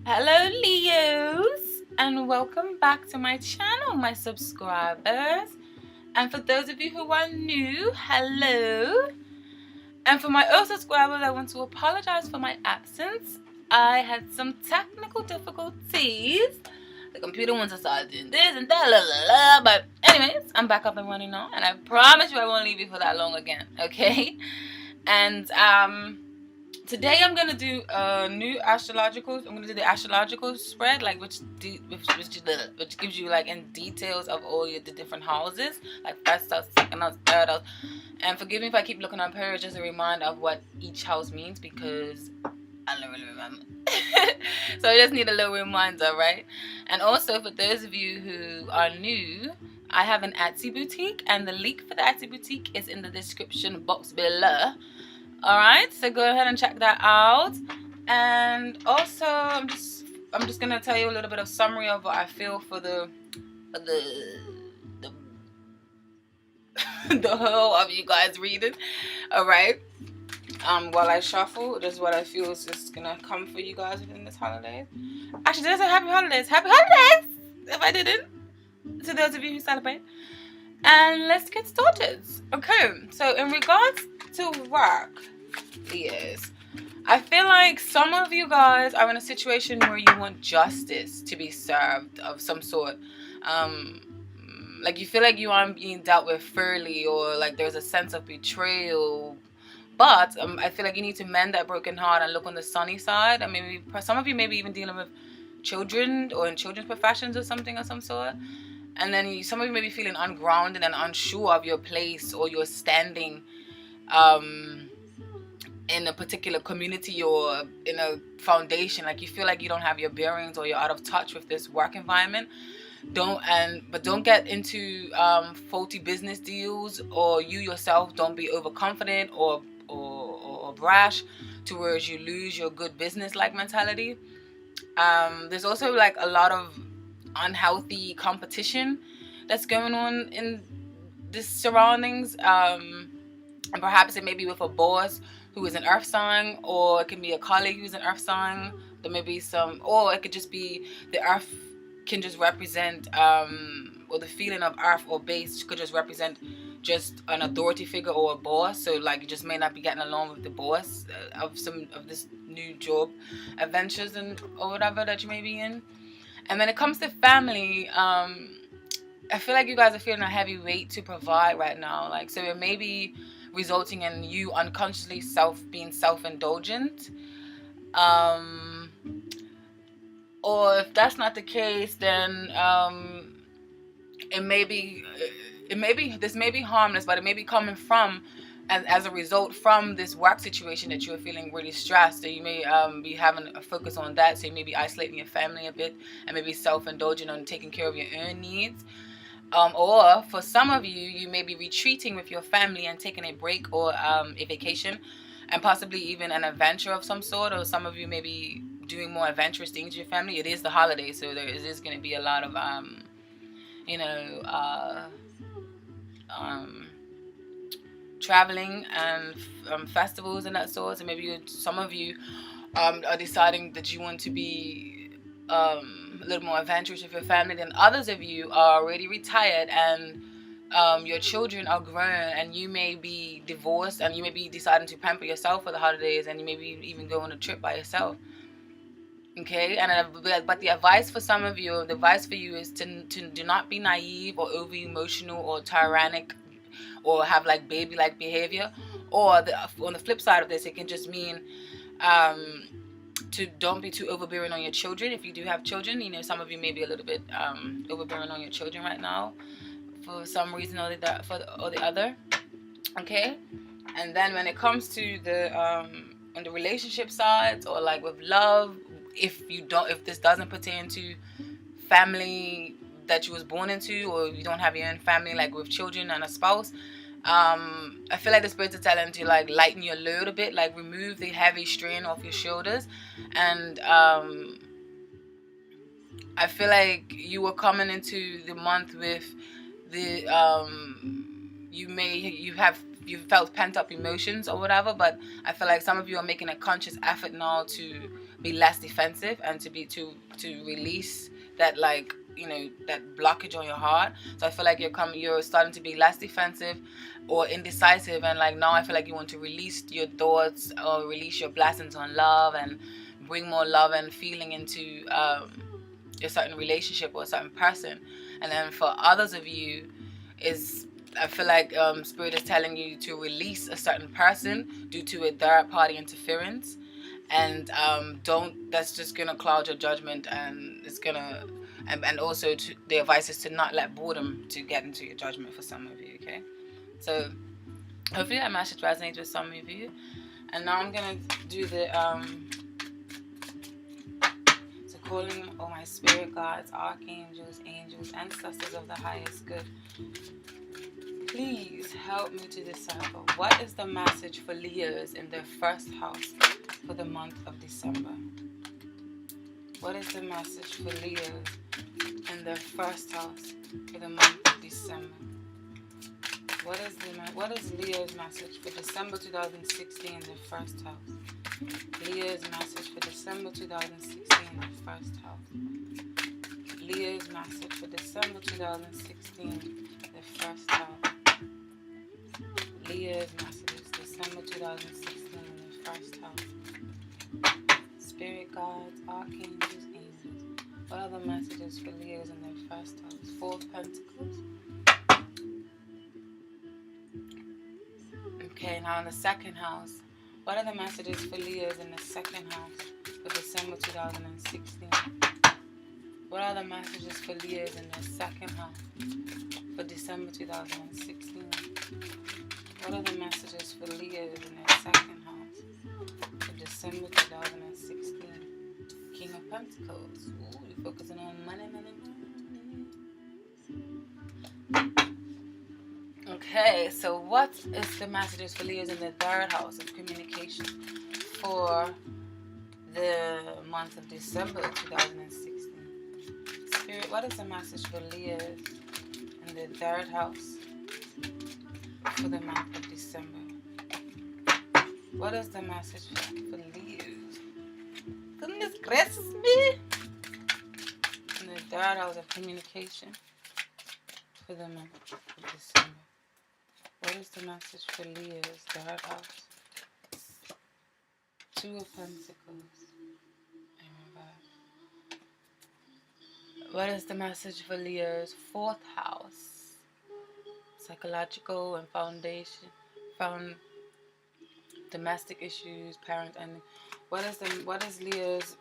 Hello, Leos, and welcome back to my channel, my subscribers. And for those of you who are new, hello. And for my old subscribers, I want to apologize for my absence. I had some technical difficulties. The computer wants to start doing this and that, blah, blah, blah. But anyways, I'm back up and running now, and I promise you I won't leave you for that long again, okay? And today I'm gonna do a new astrological. I'm gonna do the astrological spread, like which gives you like in details of all the different houses, like first house, second house, third house. And forgive me if I keep looking up here. It's just a reminder of what each house means because I don't really remember. So I just need a little reminder, right? And also for those of you who are new, I have an Etsy boutique, and the link for the Etsy boutique is in the description box below. Alright, so go ahead and check that out. And also I'm just gonna tell you a little bit of summary of what I feel for the the whole of you guys reading. Alright. While I shuffle, just what I feel is just gonna come for you guys within this holiday. Actually, did I say happy holidays? Happy holidays! If I didn't, to those of you who celebrate. And let's get started. Okay, so in regards to work, yes, I feel like some of you guys are in a situation where you want justice to be served of some sort. Like you feel like you aren't being dealt with fairly, or like there's a sense of betrayal. But I feel like you need to mend that broken heart and look on the sunny side. And maybe some of you may be even dealing with children or in children's professions or something of some sort. And then some of you may be feeling ungrounded and unsure of your place or your standing in a particular community or in a foundation. Like you feel like you don't have your bearings or you're out of touch with this work environment. But don't get into faulty business deals, or you yourself don't be overconfident or brash towards you lose your good business like mentality. There's also like a lot of unhealthy competition that's going on in this surroundings, and perhaps it may be with a boss who is an earth sign, or it can be a colleague who's an earth sign. There may be some, or it could just be the earth can just represent or the feeling of earth or base could just represent just an authority figure or a boss. So like you just may not be getting along with the boss of some of this new job adventures and or whatever that you may be in. And when it comes to family, I feel like you guys are feeling a heavy weight to provide right now. Like, so it may be resulting in you unconsciously being self-indulgent. Or if that's not the case, then this may be harmless, but it may be coming from as a result from this work situation that you're feeling really stressed. So you may be having a focus on that. So you may be isolating your family a bit and maybe self-indulging on taking care of your own needs. Or for some of you, you may be retreating with your family and taking a break or a vacation, and possibly even an adventure of some sort. Or some of you may be doing more adventurous things with your family. It is the holiday, so there is going to be a lot of traveling and festivals and that sort. So maybe some of you are deciding that you want to be a little more adventurous with your family. Than others of you are already retired and your children are grown, and you may be divorced, and you may be deciding to pamper yourself for the holidays, and you may be even go on a trip by yourself. Okay, but the advice for some of you, the advice for you is to do not be naive or over emotional or tyrannic or have like baby-like behavior. Or on the flip side of this, it can just mean to don't be too overbearing on your children. If you do have children, you know, some of you may be a little bit overbearing on your children right now for some reason or the other. Okay, and then when it comes to the on the relationship sides, or like with love, if this doesn't pertain to family that you was born into, or you don't have your own family like with children and a spouse, I feel like the spirits are telling to like lighten your load a bit, like remove the heavy strain off your shoulders. And I feel like you were coming into the month with the you've felt pent up emotions or whatever, but I feel like some of you are making a conscious effort now to be less defensive and to release that, like, you know, that blockage on your heart. So I feel like you're starting to be less defensive or indecisive, and like now I feel like you want to release your thoughts or release your blessings on love and bring more love and feeling into a certain relationship or a certain person. And then for others of you, I feel like Spirit is telling you to release a certain person due to a third party interference, and that's just gonna cloud your judgment, and it's gonna and also the advice is to not let boredom to get into your judgment for some of you. Okay, so hopefully that message resonates with some of you. And now I'm gonna do the calling all my spirit guides, archangels, angels, ancestors of the highest good. Please help me to decipher what is the message for Leos in their first house for the month of December. What is the message for Leos in their first house for the month of December? What is Leo's message for December 2016 in their first house? Leo's message for December 2016 in their first house. Leo's message for December 2016 their first house. Leo's messages December 2016 in their first house. Spirit guides, archangels, angels. What are the messages for Leos in their first house? Four of Pentacles. Okay, now in the second house, what are the messages for Leos in the second house for December 2016? What are the messages for Leos in the second house for December 2016? What are the messages for Leos in their second house for December 2016? King of Pentacles. Ooh, you're focusing on money, money, money. Okay, so what is the messages for Leos in the third house of communication for the month of December 2016? Spirit, what is the message for Leos in the third house for the month of December? What is the message for Leos? Goodness gracious me! In the third house of communication for the month of December. What is the message for Leo's third house? Two of Pentacles. And reverse. What is the message for Leo's fourth house? Psychological and foundation, domestic issues, parent, and what is Leo's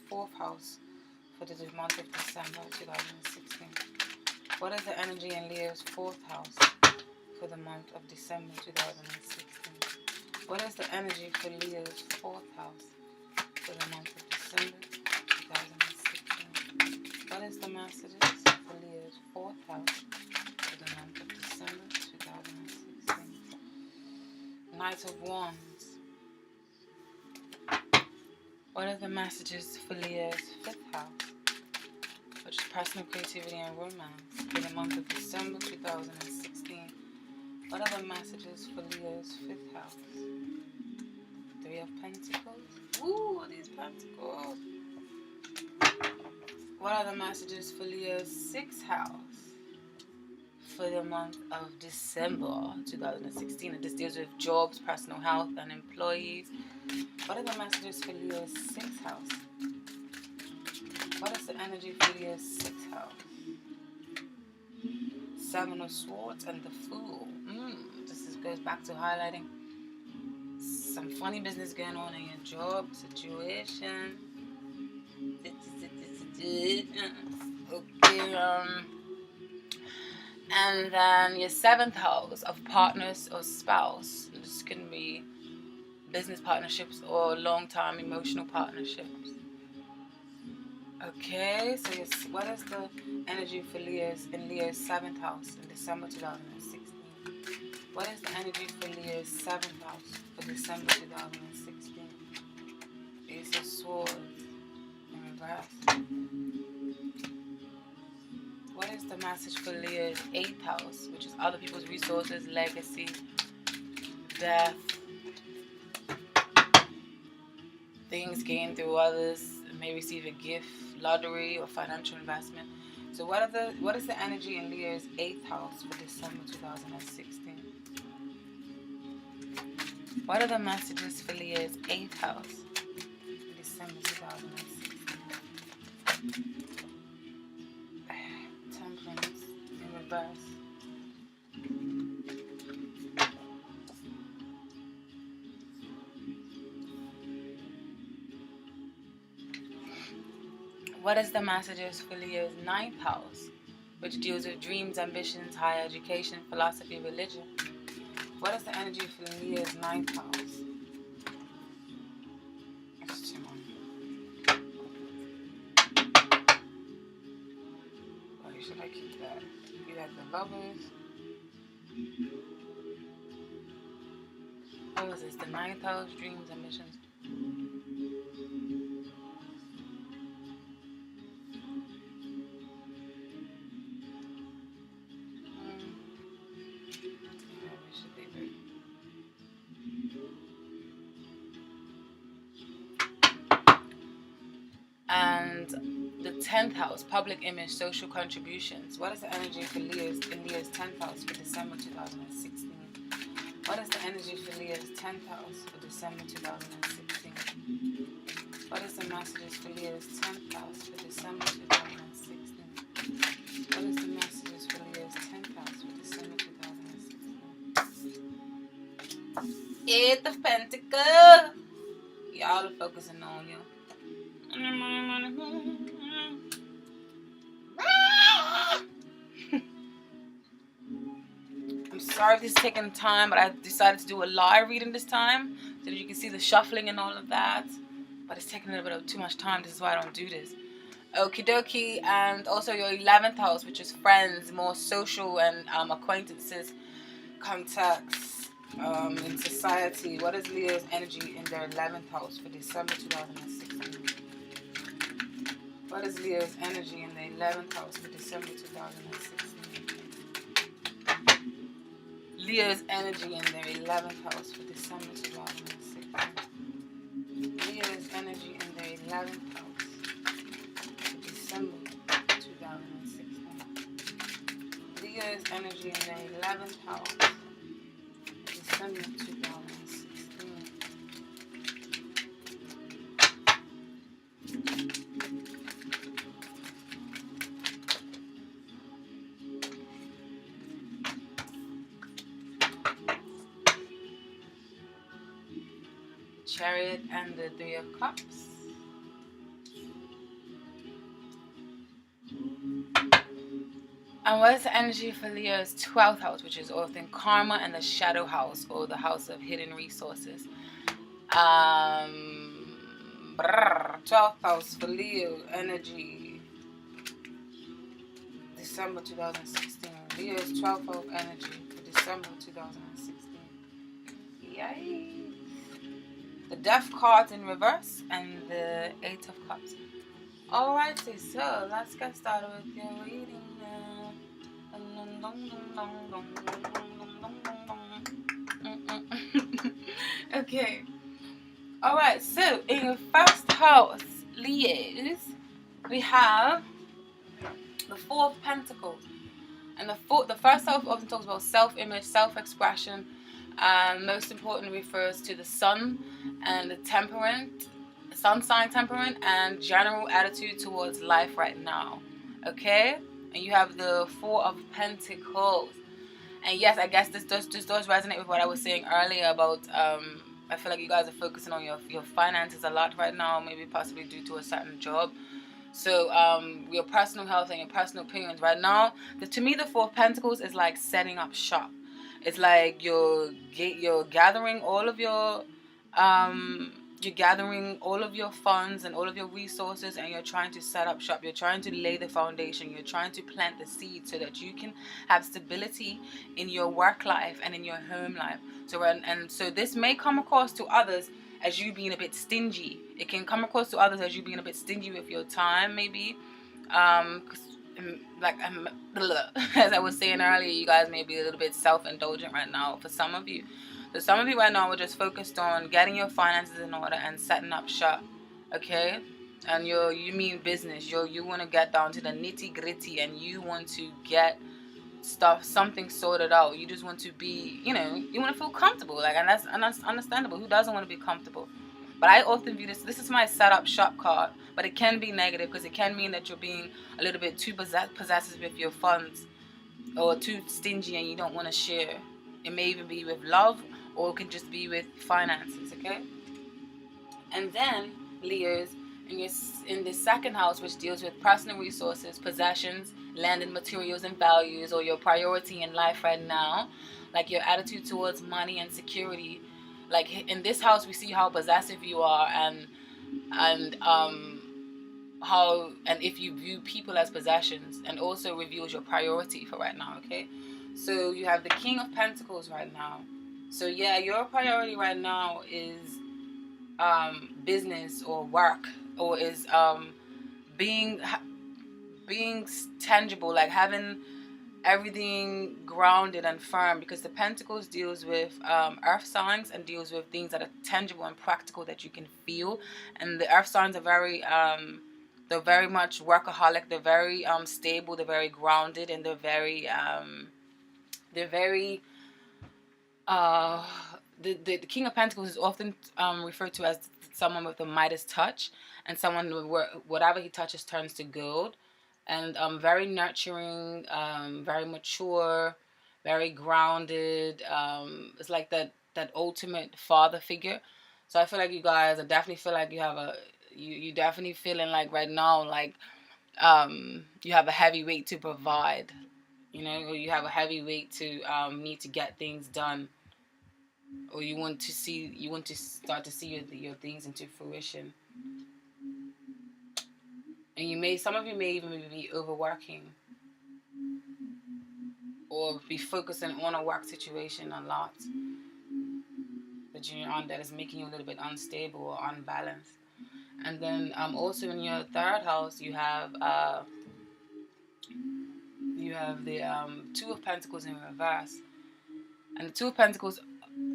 fourth house for the month of December 2016? What is the energy in Leo's fourth house for the month of December 2016? What is the energy for Leo's fourth house for the month of December 2016? What is the messages for Leo's fourth house for the month of December 2016? Knight of Wands. What are the messages for Leo's fifth house, which is personal creativity and romance, for the month of December 2016? What are the messages for Leo's fifth house? Three of Pentacles. Ooh, these pentacles. What are the messages for Leo's sixth house for the month of December 2016? And this deals with jobs, personal health, and employees. What are the messages for Leo's sixth house? What is the energy for Leo's sixth house? Seven of Swords and the Fool. This goes back to highlighting some funny business going on in your job situation. Okay, and then your seventh house of partners or spouse. This can be business partnerships or long-term emotional partnerships. Okay, so what is the energy for Leo's in Leo's seventh house in December 2016? What is the energy for Leo's seventh house for December 2016? Ace of Swords in reverse. What is the message for Leo's 8th house, which is other people's resources, legacy, death, things gained through others, may receive a gift, lottery, or financial investment. So what is the energy in Leo's 8th house for December 2016? What are the messages for Leo's 8th house for December 2016? Temperance in reverse. What is the messages for Leo's 9th house, which deals with dreams, ambitions, higher education, philosophy, religion? What is the energy for Leo's 9th house? Why should I keep that? You have the Lovers. What was this? The 9th house, dreams, ambitions. And the 10th house, public image, social contributions. What is the energy for Leo's 10th house for December 2016? What is the energy for Leo's 10th house for December 2016? What is the messages for Leo's 10th house for December 2016? What is the messages for Leo's 10th house for December 2016? 8 of Pentacles. Y'all are focusing on you. I'm sorry if this is taking time, but I decided to do a live reading this time so that you can see the shuffling and all of that. But it's taking a little bit of too much time. This is why I don't do this. Okie dokie. And also your 11th house, which is friends, more social and acquaintances, contacts in society. What is Leo's energy in their 11th house for December 2016? What is Leo's energy in the 11th house for December 2016? Leo's energy in their 11th house for December 2016. Leo's energy in their 11th house for December 2016. Leo's energy in their 11th house for December 2016. Chariot and the 3 of Cups. And what is the energy for Leo's 12th house, which is all things karma, and the shadow house, or the house of hidden resources? 12th house for Leo energy, December 2016. Leo's 12th house energy for December 2016. Yay! The Death card in reverse and the 8 of Cups. Alrighty, so let's get started with your reading now. Okay. Alright, so in your first house, Leos, we have the 4 of Pentacles. And the first house often talks about self-image, self-expression. Most important refers to the sun and the sun sign temperament, and general attitude towards life right now. Okay? And you have the 4 of Pentacles. And yes, I guess this does resonate with what I was saying earlier about I feel like you guys are focusing on your finances a lot right now, maybe possibly due to a certain job. So your personal health and your personal opinions right now. To me, the 4 of Pentacles is like setting up shop. It's like you're gathering all of your funds and all of your resources, and you're trying to set up shop. You're trying to lay the foundation. You're trying to plant the seed so that you can have stability in your work life and in your home life. So this may come across to others as you being a bit stingy. It can come across to others as you being a bit stingy with your time, maybe. as I was saying earlier, you guys may be a little bit self-indulgent right now for some of you. So some of you right now are just focused on getting your finances in order and setting up shop, okay? And you mean business. You want to get down to the nitty-gritty, and you want to get something sorted out. You just want to be, you want to feel comfortable, like, and that's understandable. Who doesn't want to be comfortable? But I often view this is my setup shop card, but it can be negative because it can mean that you're being a little bit too possessive with your funds, or too stingy and you don't want to share. It may even be with love, or it can just be with finances, okay? And then, Leos, in the second house, which deals with personal resources, possessions, land and materials and values, or your priority in life right now, like your attitude towards money and security. Like in this house, we see how possessive you are, and how, and if you view people as possessions, and also reveals your priority for right now, okay? So you have the King of Pentacles right now. So yeah, your priority right now is business or work, or is being tangible, like having everything grounded and firm, because the Pentacles deals with earth signs and deals with things that are tangible and practical that you can feel. And the earth signs are very they're very much workaholic, they're very stable, they're very grounded, and they're very the King of Pentacles is often referred to as someone with the Midas touch, and someone where whatever he touches turns to gold. And very nurturing, very mature, very grounded. It's like that ultimate father figure. So I feel like you guys, I definitely feel like you have you definitely feeling like right now, like you have a heavy weight to provide, or you have a heavy weight to need to get things done, or you want to start to see your things into fruition. And some of you may even be overworking, or be focusing on a work situation a lot that you're on, that is making you a little bit unstable or unbalanced. And then also in your third house, you have the Two of Pentacles in reverse. And the Two of Pentacles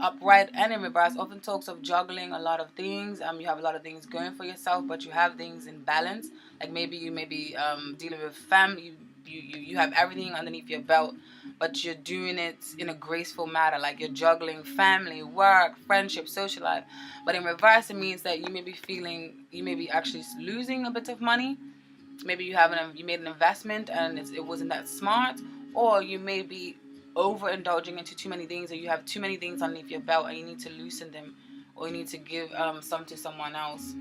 upright and in reverse often talks of juggling a lot of things. You have a lot of things going for yourself, but you have things in balance. Like maybe you may be dealing with family. You have everything underneath your belt, but you're doing it in a graceful manner. Like you're juggling family, work, friendship, social life. But in reverse, it means that you may be actually losing a bit of money. Maybe you made an investment and it wasn't that smart, or you may be overindulging into too many things, or you have too many things underneath your belt and you need to loosen them, or you need to give some to someone else,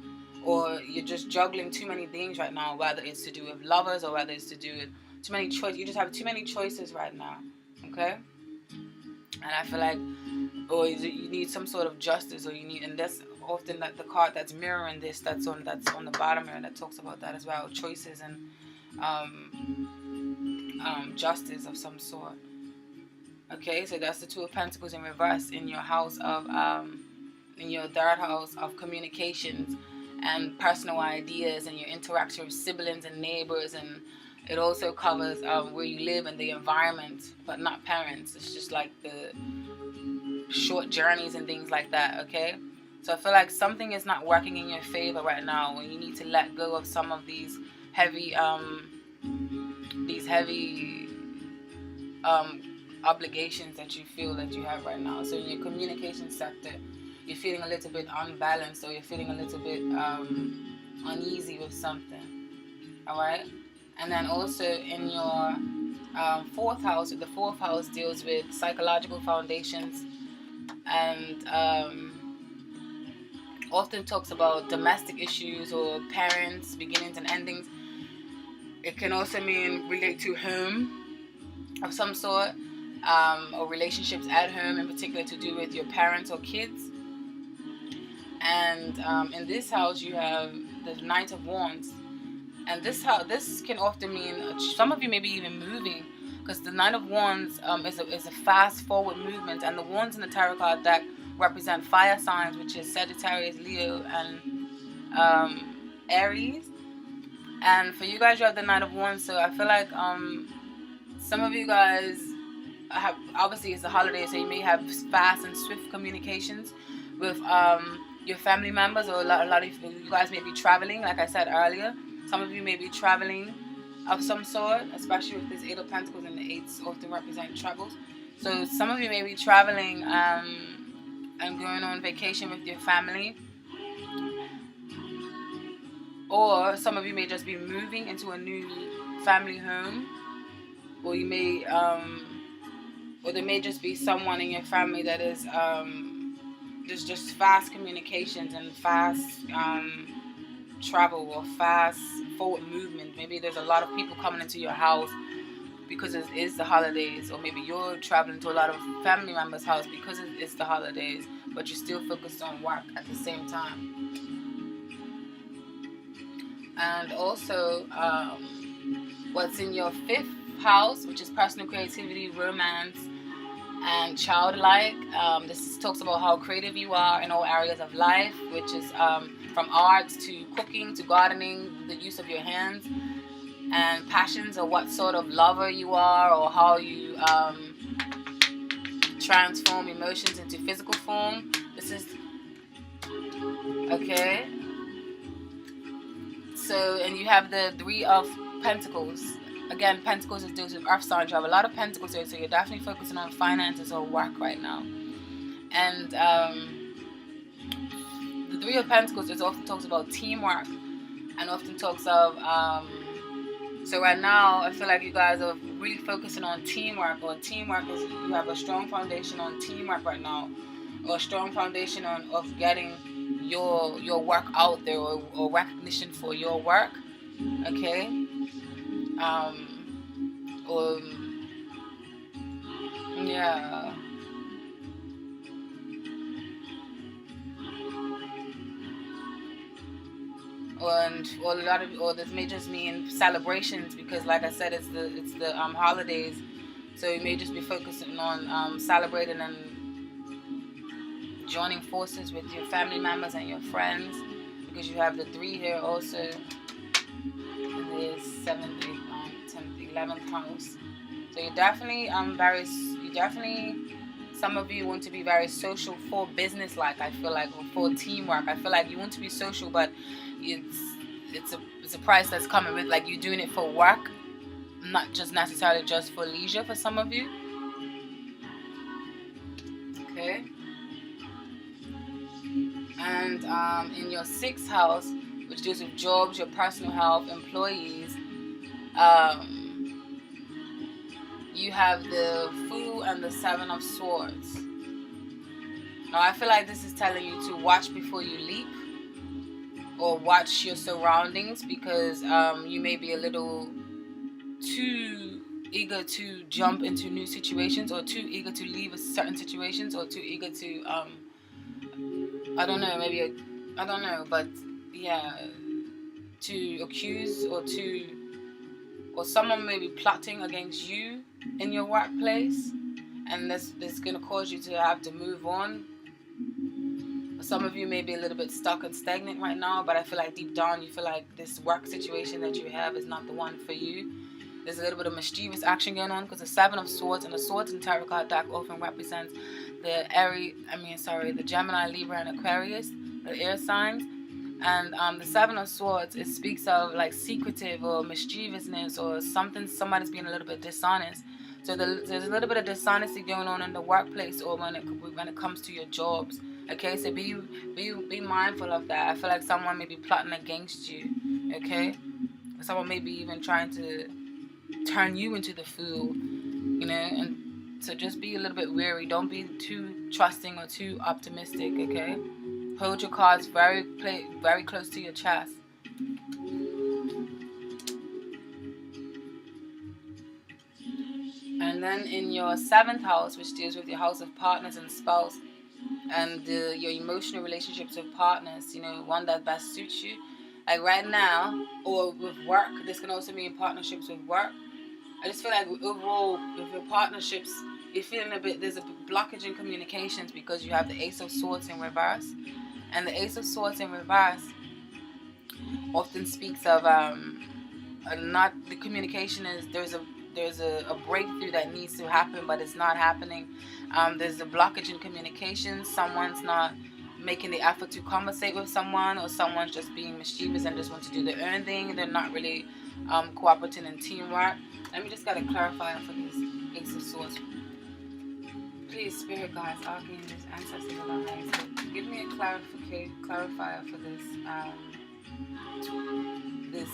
or you're just juggling too many things right now, whether it's to do with lovers or whether it's to do with too many choices. You just have too many choices right now, okay? And I feel like, or you need some sort of justice, or you need, and that's often the card that's mirroring this, that's on the bottom here, that talks about that as well, choices and justice of some sort. Okay, so that's the Two of Pentacles in reverse in your house of in your third house of communications and personal ideas, and your interaction with siblings and neighbors, and it also covers where you live and the environment, but not parents. It's just like the short journeys and things like that, okay? So I feel like something is not working in your favor right now, when you need to let go of some of these heavy obligations that you feel that you have right now. So in your communication sector, you're feeling a little bit unbalanced, or you're feeling a little bit uneasy with something, all right? And then also in your fourth house, the fourth house deals with psychological foundations, and often talks about domestic issues or parents, beginnings and endings. It can also relate to home of some sort, or relationships at home, in particular to do with your parents or kids. And in this house you have the Knight of Wands, and this can often mean some of you may be even moving, because the Knight of Wands is a fast forward movement, and the wands in the tarot card deck represent fire signs, which is Sagittarius, Leo, and Aries. And for you guys, you have the Knight of Wands. So I feel like some of you guys have, obviously it's a holiday, so you may have fast and swift communications with your family members, or a lot of you guys may be traveling. Like I said earlier, some of you may be traveling of some sort, especially with this Eight of Pentacles, and the eights often represent travels. So some of you may be traveling and going on vacation with your family, or some of you may just be moving into a new family home, or you may or there may just be someone in your family that is there's just fast communications and fast travel, or fast forward movement. Maybe there's a lot of people coming into your house because it is the holidays, or maybe you're traveling to a lot of family members' house because it's the holidays, but you're still focused on work at the same time. And also what's in your 5th house, which is personal creativity, romance, and childlike. This talks about how creative you are in all areas of life, which is from arts to cooking to gardening, the use of your hands, and passions, or what sort of lover you are, or how you transform emotions into physical form. This is okay. So, and you have the 3 of Pentacles. Again, Pentacles is deals with earth signs. You have a lot of Pentacles here, so you're definitely focusing on finances or work right now. And the 3 of Pentacles is often talks about teamwork, and often talks of so right now I feel like you guys are really focusing on teamwork, or teamwork is, you have a strong foundation on teamwork right now, or a strong foundation of getting your work out there, or recognition for your work, okay? Or yeah, or this may just mean celebrations, because like I said, it's the holidays, so you may just be focusing on celebrating and joining forces with your family members and your friends, because you have the 3 here also, and there's 7th, 8th, 9th, 10th, 11th house. So you're definitely some of you want to be very social for business, like I feel like, or for teamwork. I feel like you want to be social, but it's a price that's coming with, like, you're doing it for work, not just necessarily just for leisure for some of you. Okay. And in your 6th house, which deals with jobs, your personal health, employees, you have the Fool and the 7 of Swords. Now I feel like this is telling you to watch before you leap, or watch your surroundings, because you may be a little too eager to jump into new situations, or too eager to leave certain situations, or too eager to I don't know, but yeah, to accuse, or someone may be plotting against you in your workplace, and this is going to cause you to have to move on. Some of you may be a little bit stuck and stagnant right now, but I feel like deep down you feel like this work situation that you have is not the one for you. There's a little bit of mischievous action going on, because the 7 of Swords, and the Swords in Tarot card deck often represents the Gemini, Libra, and Aquarius, the air signs. And the 7 of Swords, it speaks of like secretive or mischievousness, or somebody's being a little bit dishonest. So there's a little bit of dishonesty going on in the workplace, or when it comes to your jobs. Okay, so be mindful of that. I feel like someone may be plotting against you. Okay, someone may be even trying to turn you into the fool. And so just be a little bit wary. Don't be too trusting or too optimistic. Okay. Hold your cards very close to your chest. And then in your 7th house, which deals with your house of partners and spouse, and your emotional relationships with partners, one that best suits you. Like right now, or with work, this can also mean partnerships with work. I just feel like overall, with your partnerships, you're feeling there's a blockage in communications, because you have the Ace of Swords in reverse. And the Ace of Swords in reverse often speaks of not the communication is there's a breakthrough that needs to happen, but it's not happening. There's a blockage in communication. Someone's not making the effort to conversate with someone, or someone's just being mischievous and just want to do their own thing. They're not really cooperating in teamwork. Let me just get a clarifier for this Ace of Swords. Please, Spirit guides, archangels, ancestors of the highest, give me a clarifier for this this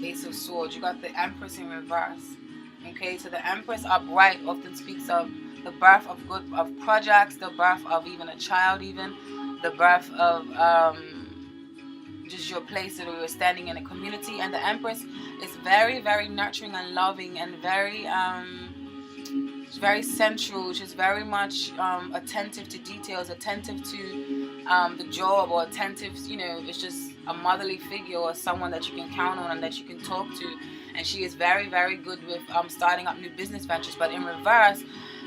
Ace of Swords. You got the Empress in reverse. Okay, so the Empress upright often speaks of the birth of projects, the birth of even a child, even the birth of just your place that you're standing in a community. And the Empress is very, very nurturing and loving, and very she's very sensual. She's very much attentive to details, attentive to the job, or attentive, it's just a motherly figure, or someone that you can count on and that you can talk to. And she is very, very good with starting up new business ventures. But in reverse,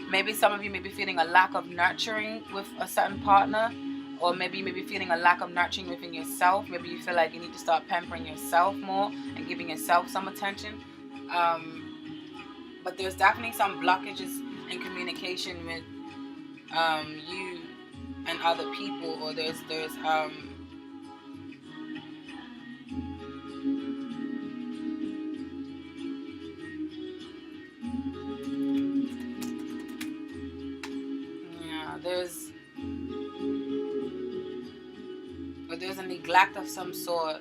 maybe some of you may be feeling a lack of nurturing with a certain partner, or maybe you may be feeling a lack of nurturing within yourself. Maybe you feel like you need to start pampering yourself more and giving yourself some attention. But there's definitely some blockages in communication with you and other people, or there's there's a neglect of some sort,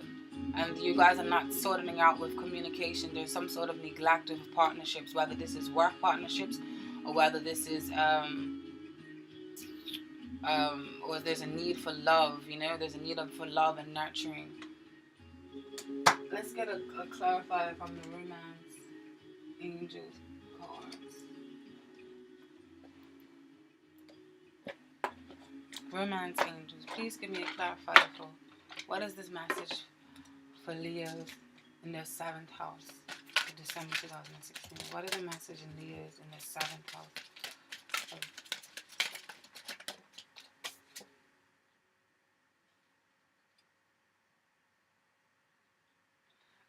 and you guys are not sorting out with communication. There's some sort of neglect of partnerships, whether this is work partnerships, or whether this is or there's a need for love. There's a need for love and nurturing. Let's get a clarifier from the Romance Angels cards. Romance Angels, please give me a clarifier for what is this message for Leos in their 7th house for December 2016. What is the message in Leos in their 7th house?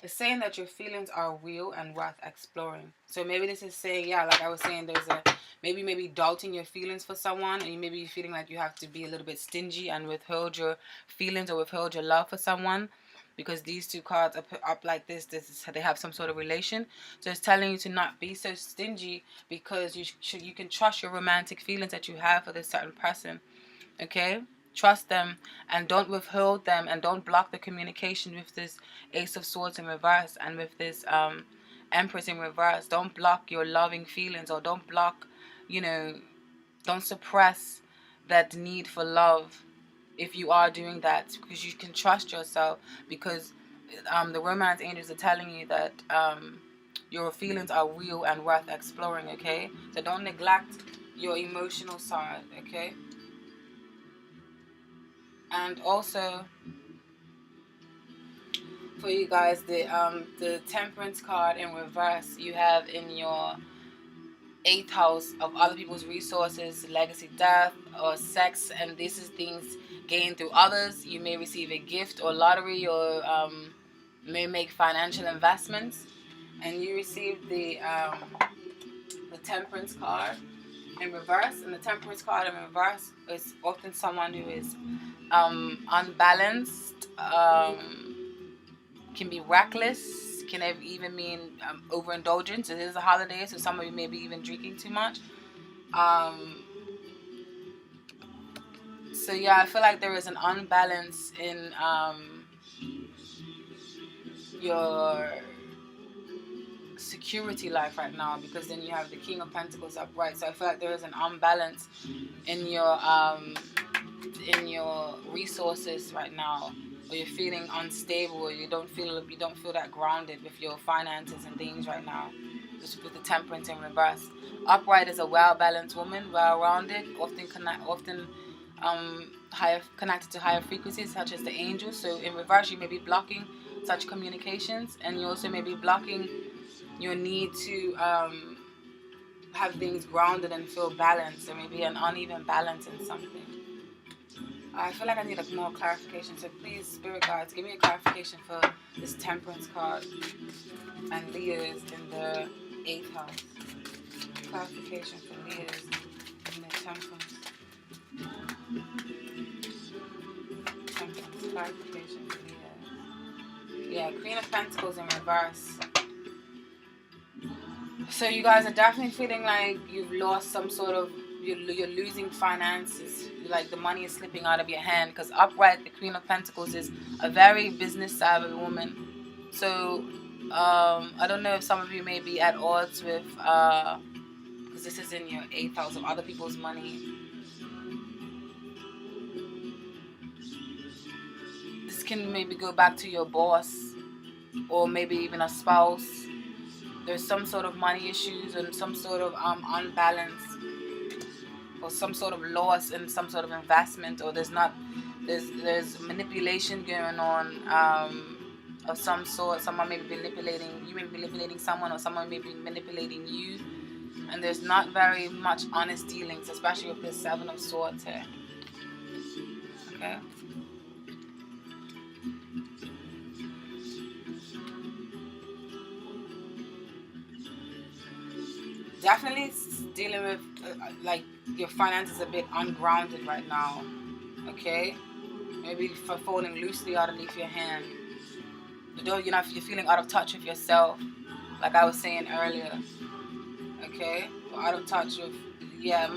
It's saying that your feelings are real and worth exploring. So maybe this is saying, like I was saying, there's a maybe doubting your feelings for someone, and maybe feeling like you have to be a little bit stingy and withhold your feelings or withhold your love for someone, because these two cards are put up like this. They have some sort of relation. So it's telling you to not be so stingy, because you can trust your romantic feelings that you have for this certain person. Okay? Trust them and don't withhold them, and don't block the communication with this Ace of Swords in reverse and with this Empress in reverse. Don't block your loving feelings, or don't block, don't suppress that need for love if you are doing that, because you can trust yourself, because the Romance Angels are telling you that your feelings are real and worth exploring, okay? So don't neglect your emotional side, okay? And also, for you guys, the Temperance card in reverse, you have in your 8th house of other people's resources, legacy, death, or sex, and this is things gained through others. You may receive a gift or lottery, or may make financial investments, and you receive the Temperance card in reverse. And the Temperance card in reverse is often someone who is unbalanced, can be reckless, can even mean overindulgence. It is a holiday, so some of you may be even drinking too much. So I feel like there is an unbalance in your security life right now, because then you have the King of Pentacles upright. So I feel like there is an unbalance in your resources right now, or you're feeling unstable, or you don't feel that grounded with your finances and things right now. Just with the Temperance in reverse. Upright is a well-balanced woman, well-rounded, often higher connected to higher frequencies, such as the angels. So in reverse, you may be blocking such communications, and you also may be blocking your need to have things grounded and feel balanced. There may be an uneven balance in something. I feel like I need more clarification. So please, Spirit Guides, give me a clarification for this Temperance card and Leo's in the 8th house. Clarification for Leo's in the Temperance. Temperance. Clarification for Leo's. Yeah, Queen of Pentacles in reverse. So you guys are definitely feeling like you've lost some sort of, you're losing finances, like the money is slipping out of your hand, because upright, the Queen of Pentacles is a very business savvy woman. So I don't know if some of you may be at odds with, because this is in your 8th house, of other people's money. This can maybe go back to your boss, or maybe even a spouse. There's some sort of money issues and some sort of unbalance, or some sort of loss in some sort of investment, or there's manipulation going on of some sort. Someone may be manipulating, you may be manipulating someone, or someone may be manipulating you, and there's not very much honest dealings, especially with this 7 of Swords here. Okay. Definitely dealing with like your finances a bit ungrounded right now. Okay, maybe for falling loosely underneath your hand. You're feeling out of touch with yourself, like I was saying earlier. Okay, or out of touch with, yeah.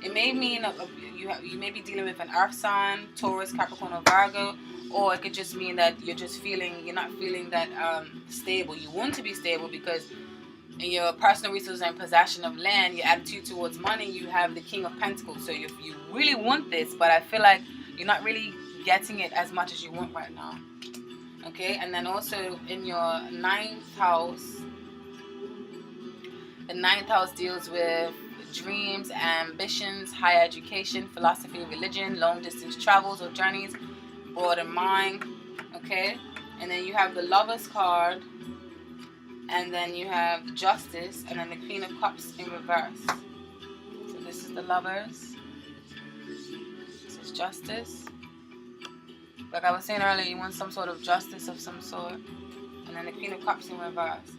It may mean you may be dealing with an Earth sign, Taurus, Capricorn, or Virgo, or it could just mean that you're not feeling that stable. You want to be stable because in your personal resources and possession of land, your attitude towards money, you have the King of Pentacles. So you really want this, but I feel like you're not really getting it as much as you want right now. Okay, and then also in your 9th house, the 9th house deals with dreams, ambitions, higher education, philosophy, religion, long distance travels or journeys, broader mind. Okay, and then you have the Lovers card, and then you have the Justice, and then the Queen of Cups in reverse. So this is the Lovers. This is Justice. Like I was saying earlier, you want some sort of justice of some sort. And then the Queen of Cups in reverse.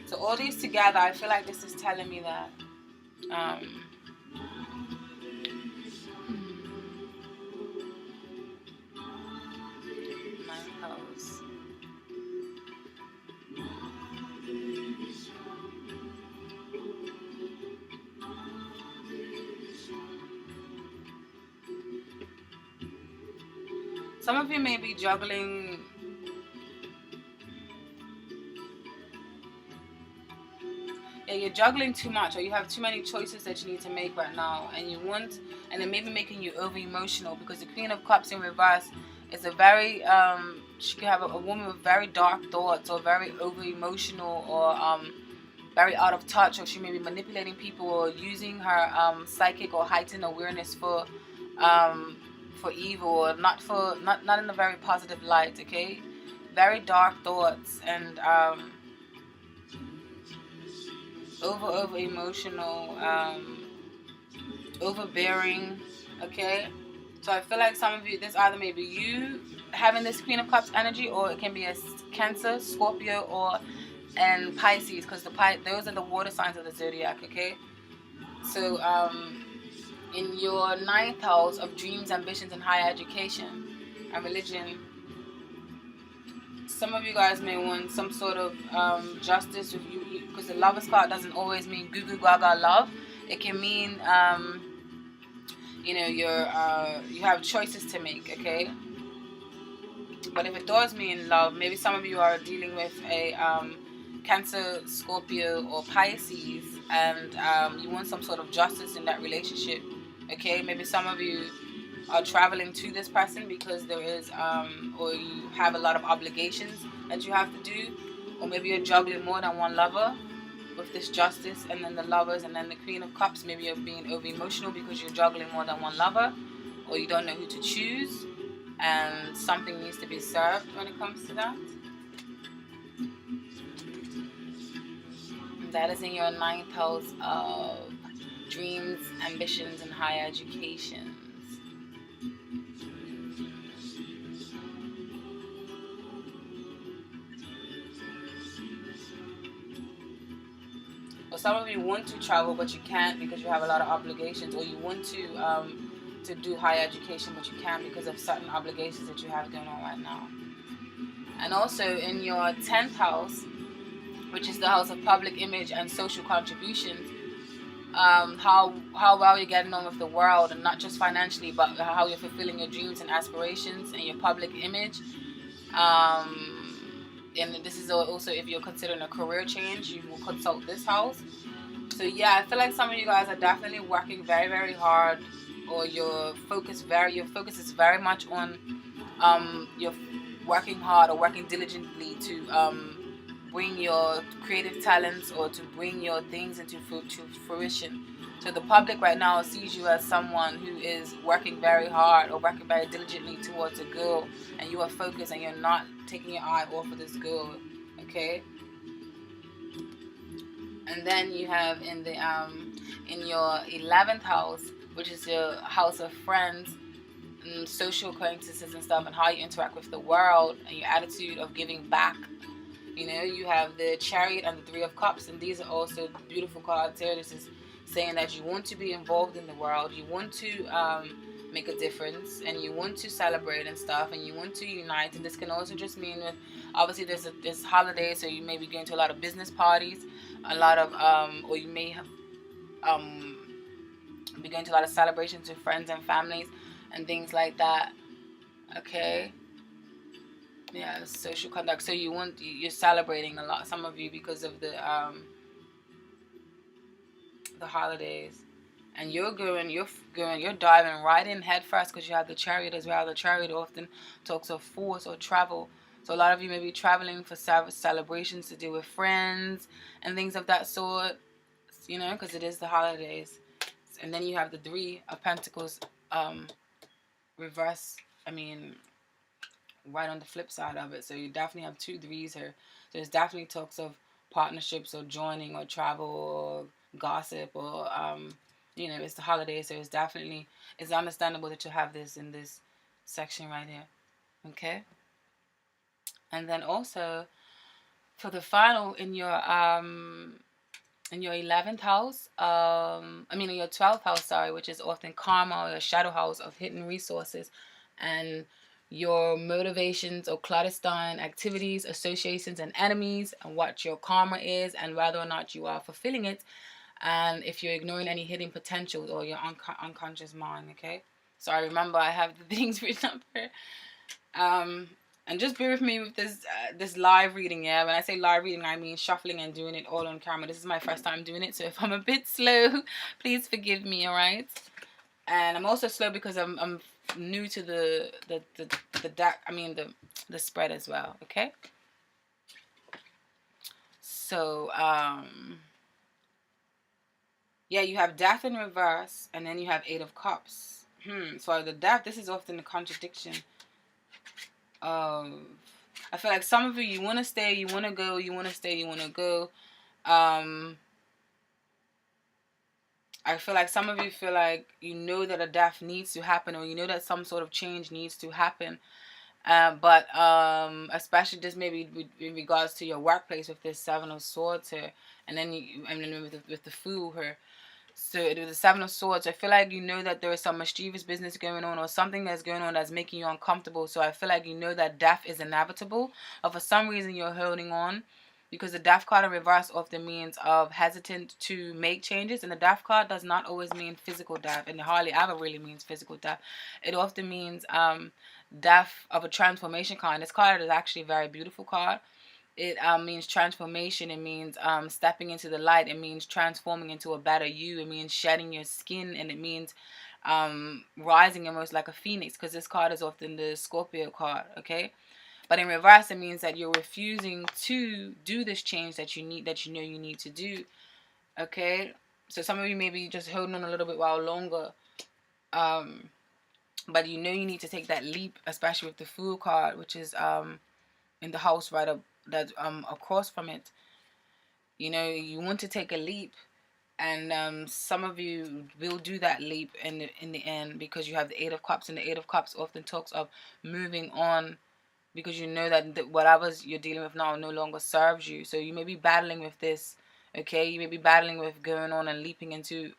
So all these together, I feel like this is telling me that Ninth house. Some of you may be juggling you're juggling too much, or you have too many choices that you need to make right now, and it may be making you over emotional, because the Queen of Cups in reverse is a very she could have a woman with very dark thoughts, or very over emotional, or very out of touch, or she may be manipulating people, or using her psychic or heightened awareness for evil, or not in a very positive light. Okay, very dark thoughts, and over emotional, overbearing. Okay, so I feel like some of you, this either may be you having this Queen of Cups energy, or it can be a Cancer, Scorpio, and Pisces, because those are the water signs of the zodiac. Okay, so in your 9th house of dreams, ambitions, and higher education and religion, some of you guys may want some sort of justice with you, because the Lovers card doesn't always mean goo goo gaga love. It can mean you have choices to make. Okay, but if it does mean love, maybe some of you are dealing with a Cancer, Scorpio, or Pisces, and you want some sort of justice in that relationship. Okay, maybe some of you are traveling to this person because there is or you have a lot of obligations that you have to do, or maybe you're juggling more than one lover with this Justice, and then the Lovers, and then the Queen of Cups. Maybe you're being over emotional because you're juggling more than one lover, or you don't know who to choose, and something needs to be served when it comes to that. And that is in your 9th house of dreams, ambitions, and higher educations. some of you want to travel but you can't because you have a lot of obligations, or you want to do higher education but you can't because of certain obligations that you have going on right now. And also in your 10th house, which is the house of public image and social contributions, how well you're getting on with the world, and not just financially, but how you're fulfilling your dreams and aspirations and your public image. And this is also if you're considering a career change, you will consult this house. So yeah, I feel like some of you guys are definitely working very, very hard, or your focus is very much on you're working hard or working diligently to bring your creative talents or to bring your things into fruition. So the public right now sees you as someone who is working very hard or working very diligently towards a goal, and you are focused and you're not taking your eye off of this goal. Okay. And then you have in your 11th house, which is your house of friends, social acquaintances and stuff, and how you interact with the world and your attitude of giving back. You know, you have the Chariot and the Three of Cups, and these are also beautiful cards here. This is saying that you want to be involved in the world, you want to make a difference, and you want to celebrate and stuff, and you want to unite. And this can also just mean with, obviously there's holidays, so you may be going to a lot of business parties, a lot of or you may have be going to a lot of celebrations with friends and families and things like that. Okay. Yeah, social conduct. So you're celebrating a lot, some of you, because of the holidays, and you're diving right in head first because you have the Chariot as well. The Chariot often talks of force or travel. So a lot of you may be traveling for celebrations to do with friends and things of that sort, you know, because it is the holidays. And then you have the Three of Pentacles reverse. I mean, right on the flip side of it. So you definitely have two threes here. So there's definitely talks of partnerships or joining or travel or gossip or you know, it's the holidays, so it's understandable that you have this in this section right here. Okay. And then also for the final in your 11th house, in your 12th house, sorry, which is often karma, or your shadow house of hidden resources, and your motivations or clandestine activities, associations, and enemies, and what your karma is, and whether or not you are fulfilling it, and if you're ignoring any hidden potentials or your unconscious mind. Okay. So I remember I have the things written up here. And just bear with me with this live reading, yeah? When I say live reading, I mean shuffling and doing it all on camera. This is my first time doing it, so if I'm a bit slow, please forgive me, alright? And I'm also slow because I'm new to the deck, the spread as well, okay? So, yeah, you have Death in reverse, and then you have Eight of Cups. So the Death, this is often a contradiction. I feel like some of you want to stay, you want to go, you want to stay, you want to go. I feel like some of you feel like you know that a death needs to happen, or you know that some sort of change needs to happen. But especially just maybe in regards to your workplace with this Seven of Swords here, and then with the Fool here. So with the Seven of Swords, I feel like you know that there is some mischievous business going on, or something that's going on that's making you uncomfortable. So I feel like you know that death is inevitable, or for some reason you're holding on, because the Death card in reverse often means of hesitant to make changes, and the Death card does not always mean physical death, and it hardly ever really means physical death. It often means death of a transformation card. This card is actually a very beautiful card. It means transformation. It means stepping into the light. It means transforming into a better you. It means shedding your skin, and it means rising almost like a phoenix, because this card is often the Scorpio card, okay? But in reverse, it means that you're refusing to do this change that you need, that you know you need to do, okay? So some of you may be just holding on a little bit while longer, but you know you need to take that leap, especially with the Fool card, which is in the house right up that across from it. You know, you want to take a leap, and some of you will do that leap in the end, because you have the Eight of Cups, and the Eight of Cups often talks of moving on, because you know that whatever you're dealing with now no longer serves you. So you may be battling with this Okay, you may be battling with going on and leaping into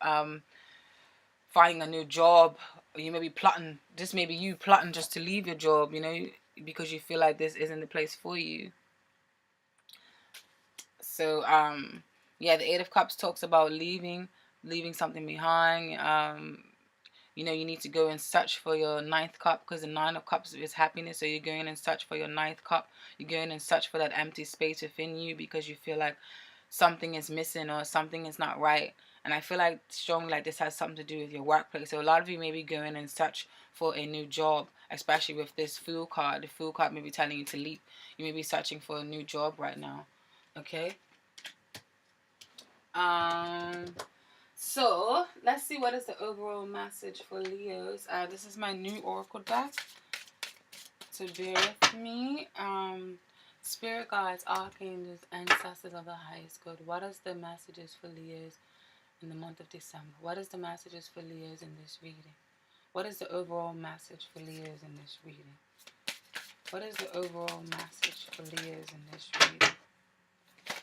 finding a new job. Or you may be plotting, this may be you plotting just to leave your job, you know, because you feel like this isn't the place for you. So yeah, the Eight of Cups talks about leaving something behind. You know, you need to go and search for your ninth cup, because the Nine of Cups is happiness. So you're going and search for your ninth cup. You're going and search for that empty space within you because you feel like something is missing or something is not right. And I feel like strongly like this has something to do with your workplace. So a lot of you may be going and search for a new job, especially with this Fool card. The Fool card may be telling you to leap. You may be searching for a new job right now. Okay. So let's see what is the overall message for Leos. This is my new oracle deck. So bear with me. Spirit guides, archangels, ancestors of the highest good. What is the messages for Leos in the month of December? What is the messages for Leos in this reading? What is the overall message for Leos in this reading? What is the overall message for Leos in this reading?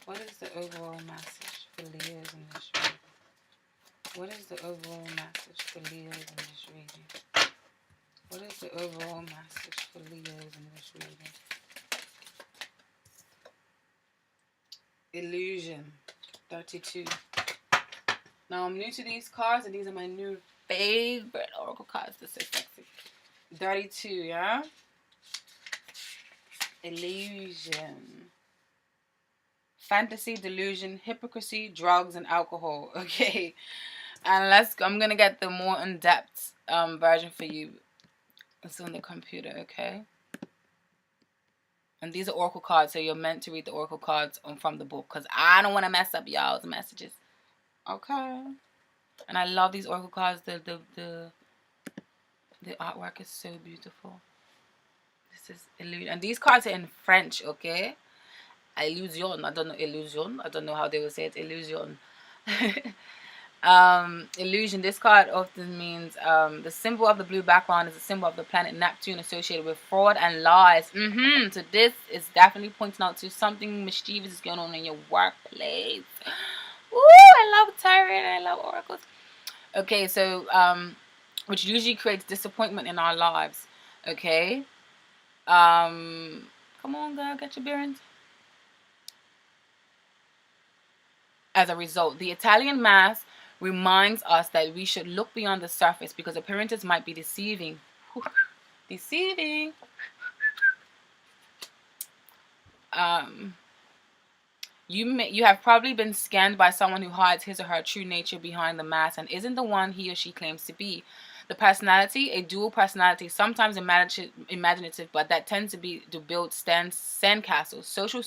What is the overall message for Leos in this reading? What is the overall message for Leos in this reading? What is the overall message for Leos in this reading? Illusion, 32. Now I'm new to these cards, and these are my new favorite oracle cards. This is sexy. 32, yeah? Illusion. Fantasy, delusion, hypocrisy, drugs, and alcohol. Okay. And I'm going to get the more in-depth version for you. It's on the computer, okay? And these are oracle cards, so you're meant to read the oracle cards from the book, because I don't want to mess up y'all's messages. Okay. And I love these oracle cards. The artwork is so beautiful. This is illusion. And these cards are in French, okay? Illusion. I don't know illusion. I don't know how they would say it. Illusion. Illusion. This card often means the symbol of the blue background is a symbol of the planet Neptune associated with fraud and lies. So this is definitely pointing out to something mischievous is going on in your workplace. Ooh, I love tarot and I love oracles. Okay, so which usually creates disappointment in our lives. Okay. Come on, girl, get your bearings. As a result, the Italian Mass reminds us that we should look beyond the surface because appearances might be deceiving. Deceiving. You have probably been scanned by someone who hides his or her true nature behind the mask and isn't the one he or she claims to be. The personality, a dual personality, sometimes imaginative, but that tends to build sandcastles. Social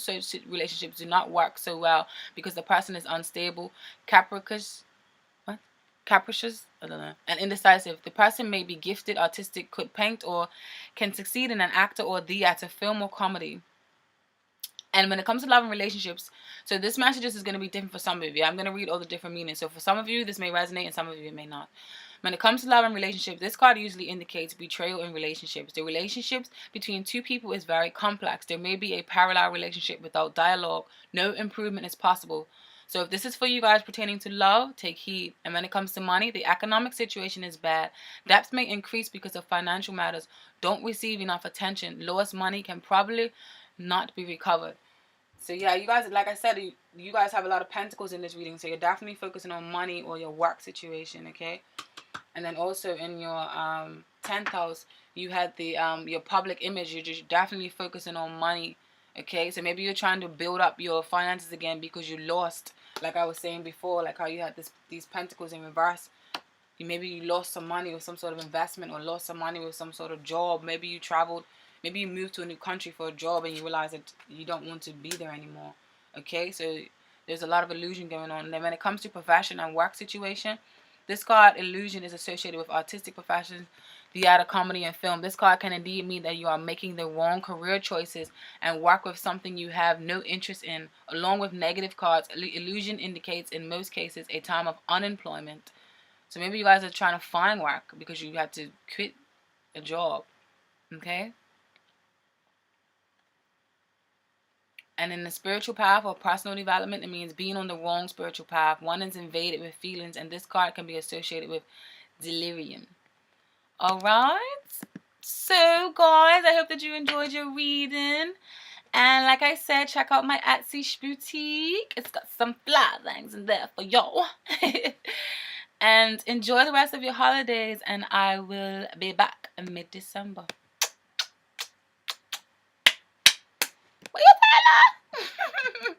relationships do not work so well because the person is unstable, capricious, I don't know, and indecisive. The person may be gifted, artistic, could paint, or can succeed in an actor or theater, film, or comedy. And when it comes to love and relationships, so this message is going to be different for some of you. I'm going to read all the different meanings. So for some of you, this may resonate, and some of you it may not. When it comes to love and relationships, this card usually indicates betrayal in relationships. The relationships between two people is very complex. There may be a parallel relationship without dialogue. No improvement is possible. So if this is for you guys pertaining to love, take heed. And when it comes to money, the economic situation is bad. Debts may increase because of financial matters. Don't receive enough attention. Lost money can probably not be recovered. So yeah, you guys, like I said, you guys have a lot of pentacles in this reading. So you're definitely focusing on money or your work situation, okay? And then also in your 10th house, you had the your public image. You're just definitely focusing on money, okay? So maybe you're trying to build up your finances again because you lost, like I was saying before, like how you had these pentacles in reverse. Maybe you lost some money with some sort of investment or lost some money with some sort of job. Maybe you traveled. Maybe you moved to a new country for a job and you realize that you don't want to be there anymore. Okay, so there's a lot of illusion going on. And then when it comes to profession and work situation, this card, illusion, is associated with artistic professions, theater, comedy, and film. This card can indeed mean that you are making the wrong career choices and work with something you have no interest in. Along with negative cards, illusion indicates in most cases a time of unemployment. So maybe you guys are trying to find work because you had to quit a job. Okay? And in the spiritual path or personal development, it means being on the wrong spiritual path. One is invaded with feelings, and this card can be associated with delirium. Alright? So, guys, I hope that you enjoyed your reading. And like I said, check out my Etsy boutique. It's got some fly things in there for y'all. And enjoy the rest of your holidays, and I will be back in mid-December. What you tell her?